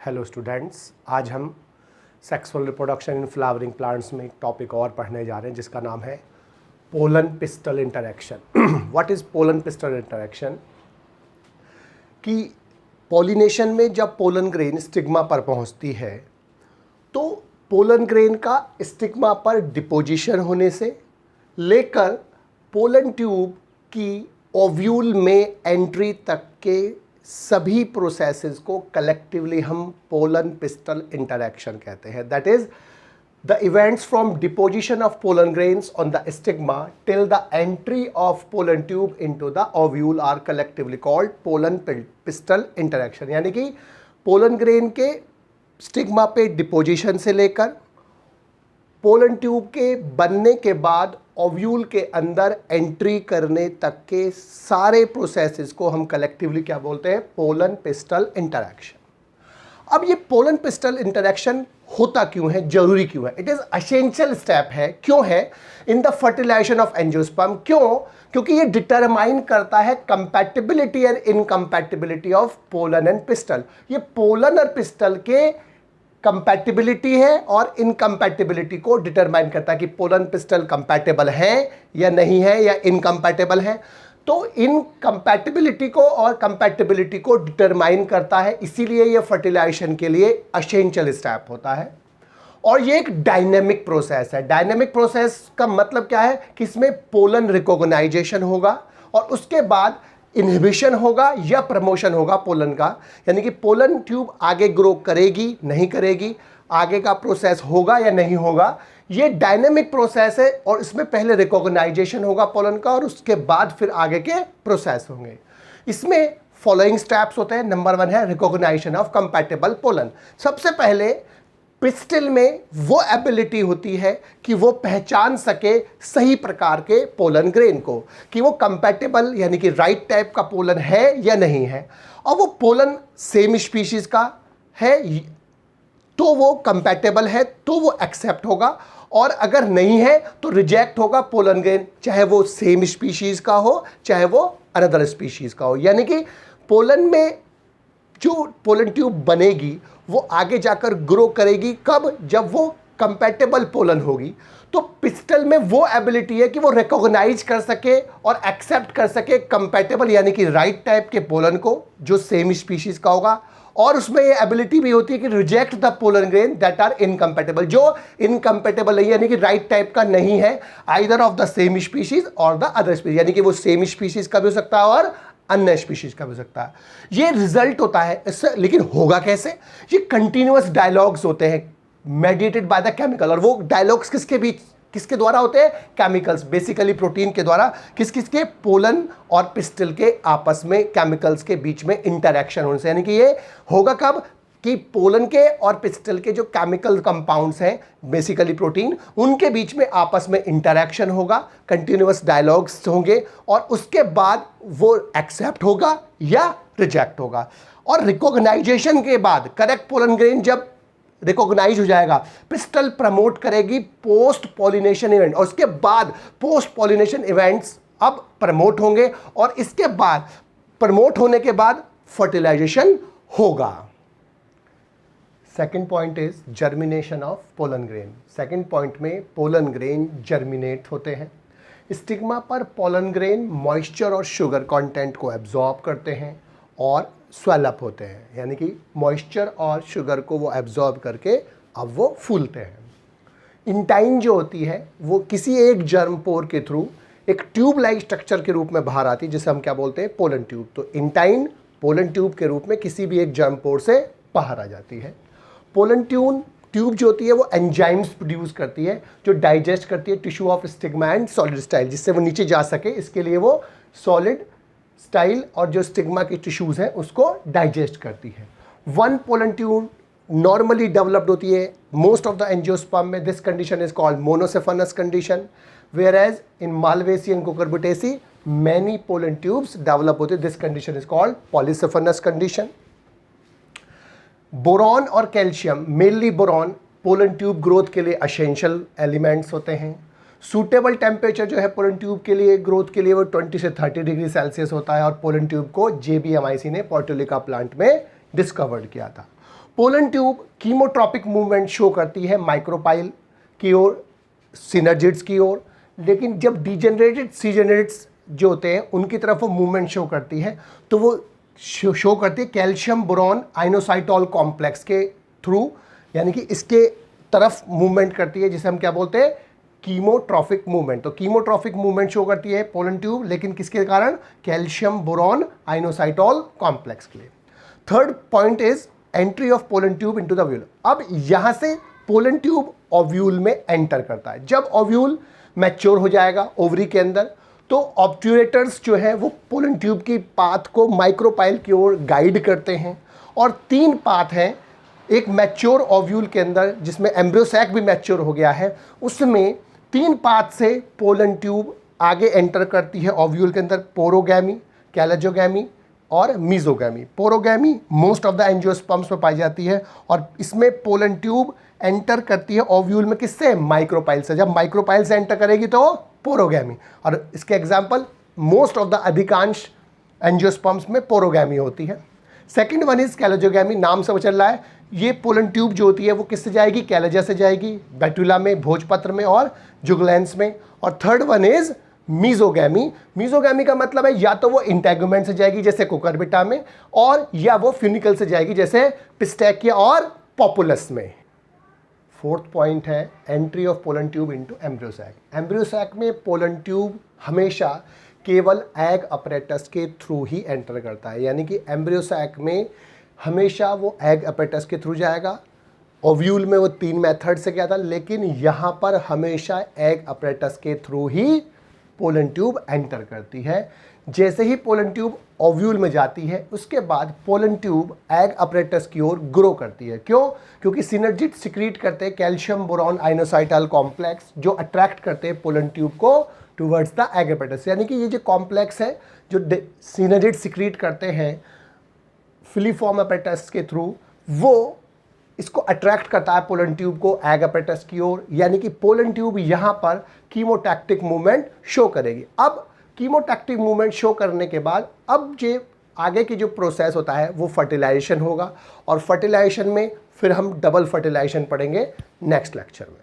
Hello students, आज हम sexual reproduction in flowering plants में एक टॉपिक और पढ़ने जा रहे हैं जिसका नाम है pollen pistil interaction. What is pollen pistil interaction? कि पॉलिनेशन में जब पोलन ग्रेन स्टिग्मा पर पहुंचती है तो पोलन ग्रेन का स्टिग्मा पर डिपोजिशन होने से लेकर पोलन ट्यूब की ओव्यूल में एंट्री तक के सभी प्रोसेसेस को कलेक्टिवली हम पोलन पिस्टल इंटरैक्शन कहते हैं। That is the events from deposition of pollen grains on the stigma till the entry of pollen tube into the ovule are collectively called pollen pistil interaction. यानी कि pollen grain के stigma पे deposition से लेकर pollen tube के बनने के बाद ओव्यूल के अंदर एंट्री करने तक के सारे प्रोसेसेस को हम कलेक्टिवली क्या बोलते हैं? Pollen pistil interaction. अब ये पोलन पिस्टल इंटरैक्शन होता क्यों है, जरूरी क्यों है? इट इज एसेंशियल स्टेप है। क्यों है? In the fertilization of angiosperm. क्यों? क्योंकि ये डिटरमाइन करता है compatibility and incompatibility of pollen and pistil. ये पोलन और पिस्टल के कंपैटिबिलिटी है और इनकम्पैटिबिलिटी को डिटरमाइन करता है कि पोलन पिस्टल कंपैटिबल है या नहीं है या इनकम्पैटिबल है। तो इनकम्पैटिबिलिटी को और कंपैटिबिलिटी को डिटरमाइन करता है, इसीलिए ये फर्टिलाइजेशन के लिए एसेंशियल स्टेप होता है। और ये एक डायनेमिक प्रोसेस है। डायनेमिक प्रोसेस का मतलब क्या है कि इसमें पोलन रिकॉग्नाइजेशन होगा और उसके बाद इनहिबिशन होगा या प्रमोशन होगा पोलन का। यानी कि पोलन ट्यूब आगे ग्रो करेगी नहीं करेगी, आगे का प्रोसेस होगा या नहीं होगा। ये डायनेमिक प्रोसेस है और इसमें पहले रिकॉग्नाइजेशन होगा पोलन का और उसके बाद फिर आगे के प्रोसेस होंगे। इसमें फॉलोइंग स्टेप्स होते हैं। नंबर 1 है रिकॉग्नाइजेशन ऑफ कंपैटिबल पोलन। सबसे पहले पिस्टिल में वो एबिलिटी होती है कि वो पहचान सके सही प्रकार के पोलन ग्रेन को, कि वो कंपैटिबल यानी कि राइट टाइप का पोलन है या नहीं है। और वो पोलन सेम स्पीशीज का है तो वो कंपैटिबल है तो वो एक्सेप्ट होगा, और अगर नहीं है तो रिजेक्ट होगा पोलन ग्रेन, चाहे वो सेम स्पीशीज का हो चाहे वो अनदर स्पीशीज का हो। यानी कि पोलन में जो पोलन ट्यूब बनेगी वो आगे जाकर ग्रो करेगी। कब? जब वो कंपैटिबल पोलन होगी। तो पिस्टल में वो एबिलिटी है कि वो रिकॉग्नाइज कर सके और एक्सेप्ट कर सके कंपैटिबल यानी कि राइट टाइप के पोलन को जो सेम स्पीशीज का होगा, और उसमें ये एबिलिटी भी होती है कि reject the pollen grain that are incompatible, जो इनकम्पैटिबल नहीं यानी कि राइट टाइप का नहीं है, either of the same species और द अदर स्पीशीज। यानी कि वो सेम स्पीशीज का भी हो सकता है और अन्य स्पीशीज का भी हो सकता है। ये रिजल्ट होता है इससे। लेकिन होगा कैसे? ये कंटिन्यूअस डायलॉग्स होते हैं मेडिएटेड बाय द केमिकल। और वो डायलॉग्स किसके बीच, किसके द्वारा होते हैं? केमिकल्स, बेसिकली प्रोटीन के द्वारा। किस किस के? पोलन और पिस्टल के आपस में केमिकल्स के बीच में इंटरैक्शन होने से। यानी कि ये होगा कब? कि पोलन के और पिस्टल के जो केमिकल कंपाउंड्स हैं बेसिकली प्रोटीन, उनके बीच में आपस में इंटरैक्शन होगा, कंटिन्यूअस डायलॉग्स होंगे और उसके बाद वो एक्सेप्ट होगा या रिजेक्ट होगा। और रिकॉग्नाइजेशन के बाद करेक्ट पोलन ग्रेन जब रिकॉग्नाइज हो जाएगा, पिस्टल प्रमोट करेगी पोस्ट पॉलिनेशन इवेंट, और उसके बाद पोस्ट पॉलिनेशन इवेंट्स अब प्रमोट होंगे और इसके बाद प्रमोट होने के बाद फर्टिलाइजेशन होगा। Second point is germination of pollen grain. Second point में पोलन ग्रेन जर्मिनेट होते हैं। स्टिग्मा पर पोलन ग्रेन मॉइस्चर और शुगर कंटेंट को एब्जॉर्ब करते हैं और स्वेल अप होते हैं। यानी कि मॉइस्चर और शुगर को वो एब्जॉर्ब करके अब वो फूलते हैं। इंटाइन जो होती है वो किसी एक जर्म पोर के थ्रू एक ट्यूब लाइक स्ट्रक्चर के रूप में बाहर आती है, जिसे हम क्या बोलते हैं? Pollen tube. तो इंटाइन पोलन ट्यूब के रूप में किसी भी एक जर्म पोर से बाहर आ जाती है। पोलन ट्यूब जो होती है वो एंजाइम्स प्रोड्यूस करती है जो डाइजेस्ट करती है tissue of stigma and solid style, जिससे वो नीचे जा सके। इसके लिए वो सॉलिड स्टाइल और जो स्टिग्मा की टिश्यूज हैं उसको डाइजेस्ट करती है। One pollen tube normally developed होती है मोस्ट ऑफ द एंजियोस्पर्म में। This condition is called monosiphonous condition, where as in Malvaceae and Cucurbitaceae many pollen tubes develop होते हैं। This condition is called polysiphonous condition. Boron और calcium, mainly boron, pollen tube growth के लिए essential elements होते हैं। Suitable temperature जो है pollen tube के लिए ग्रोथ के लिए वो 20 से 30 डिग्री सेल्सियस होता है और पोलन ट्यूब को JBMIC ने पोर्टुलिका प्लांट में डिस्कवर्ड किया था। Pollen tube chemotropic movement show करती है माइक्रोपाइल की ओर, सिनर्जिड्स की ओर, लेकिन जब डिजेनरेटेड सीजेनरेट्स जो होते हैं उनकी तरफ वो मूवमेंट शो करती है तो वो शो करती है कैल्शियम बोरॉन आइनोसाइटोल कॉम्प्लेक्स के थ्रू, यानी कि इसके तरफ मूवमेंट करती है, जिसे हम क्या बोलते हैं, कीमोट्रॉफिक मूवमेंट। तो कीमोट्रॉफिक मूवमेंट शो करती है पोलन ट्यूब, लेकिन किसके कारण, कैल्शियम बोरॉन आइनोसाइटोल कॉम्प्लेक्स के लिए। Third point is entry of pollen tube into the ovule. अब यहां से पोलन ट्यूब ओव्यूल में एंटर करता है। जब ओव्यूल मैच्योर हो जाएगा ओवरी के अंदर, तो ऑब्ट्यूरेटर्स जो है वो पोलन ट्यूब की पाथ को माइक्रोपाइल की ओर गाइड करते हैं। और 3 पाथ हैं, एक मैच्योर ओव्यूल के अंदर जिसमें एम्ब्रियो सैक भी मैच्योर हो गया है, उसमें 3 पाथ से पोलन ट्यूब आगे एंटर करती है ओव्यूल के अंदर, पोरोगैमी, कैलेजोगैमी और mesogamy. पोरोगैमी most of the angiosperms में पाई जाती है और इसमें पोलन ट्यूब एंटर करती है ओव्यूल में, किससे, माइक्रोपाइल से। जब माइक्रोपाइल से एंटर करेगी तो पोरोगैमी, और इसके एग्जाम्पल मोस्ट ऑफ द अधिकांश एंजियोस्पर्म्स में पोरोगैमी होती है। सेकेंड वन इज कैलेजोगैमी, नाम से वो चल रहा है। ये पोलन ट्यूब जो होती है वो किससे जाएगी, कैलेजा से जाएगी, बैटुला में, भोजपत्र में और जुगलैंस में। और third one is mesogamy. Mesogamy का मतलब है या तो वो इंटेगुमेंट से जाएगी जैसे कुकुरबिटा में, और या वो फ्यूनिकल से जाएगी जैसे पिस्टैकिया और पॉपुलस में। फोर्थ पॉइंट है entry of pollen tube into embryo sac. Embryo sac में पोलन ट्यूब हमेशा केवल एग अपरेटस के थ्रू ही एंटर करता है, यानी कि एम्ब्रियो सैक में हमेशा वो एग अपरेटस के थ्रू जाएगा। ओव्यूल में वो 3 मेथड से गया था, लेकिन यहाँ पर हमेशा एग अपरेटस के थ्रू ही पोलन ट्यूब एंटर करती है। जैसे ही पोलन ट्यूब ओव्यूल में जाती है, उसके बाद पोलन ट्यूब एग अपरेटस की ओर ग्रो करती है। क्यों? क्योंकि सिनर्जिड सिक्रीट करते हैं कैल्शियम बोरॉन आइनोसाइटल कॉम्प्लेक्स, जो अट्रैक्ट करते हैं पोलन ट्यूब को टुवर्ड्स द एग अपरेटस। यानी कि ये जो कॉम्प्लेक्स है जो सिनर्जिड सिक्रीट करते हैं फिलीफॉर्म अपरेटस के थ्रू, वो इसको अट्रैक्ट करता है पोलन ट्यूब को एग अपरेटस की ओर, यानी कि पोलन ट्यूब यहाँ पर कीमोटैक्टिक मूवमेंट शो करेगी। अब कीमोटैक्टिक मूवमेंट शो करने के बाद अब जो आगे की जो प्रोसेस होता है वो फर्टिलाइजेशन होगा, और फर्टिलाइजेशन में फिर हम डबल फर्टिलाइजेशन पढ़ेंगे नेक्स्ट लेक्चर में।